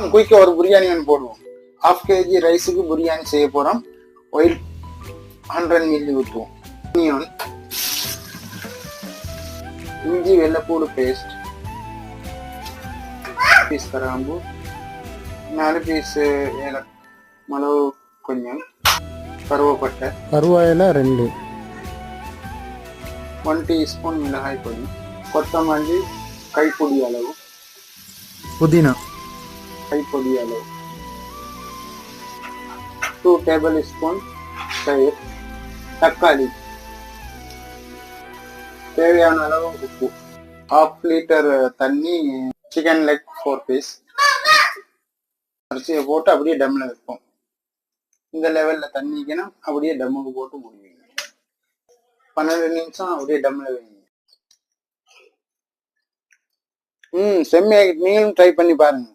குயிக்கா ஒரு பிரியாணி ஒன்று போடுவோம். 1/2 kg ரைஸுக்கு பிரியாணி செய்ய போறோம். ஆயில் 100 ml ஊற்றுவோம். ஆனியன், இஞ்சி வெள்ளைப்பூடு பேஸ்ட், பீஸ் கராம்பு, 4 பீஸ் மிளகு, கொஞ்சம் கருவேப்பட்டை, கருவாயில 2, 1 டீஸ்பூன் மிளகாய் பொடி, கொத்தமல்லி கைப்பொடி அளவு, புதினா கைப்பொடி அளவு, 2 டேபிள் ஸ்பூன் தயிர், தக்காளி, தேவையான அளவு உப்பு, 1/2 லிட்டர் தண்ணி, சிக்கன் லெக் 4 பீஸ், அரிசியை போட்டு அப்படியே டம்ல வைப்போம். இந்த லெவல்ல தண்ணிக்குன்னா அப்படியே டம்முக்கு போட்டு முடிவீங்க. 12 நிமிஷம் அப்படியே டம்ல வைங்க. செம்மையாகிட்டு நீங்களும் ட்ரை பண்ணி பாருங்க.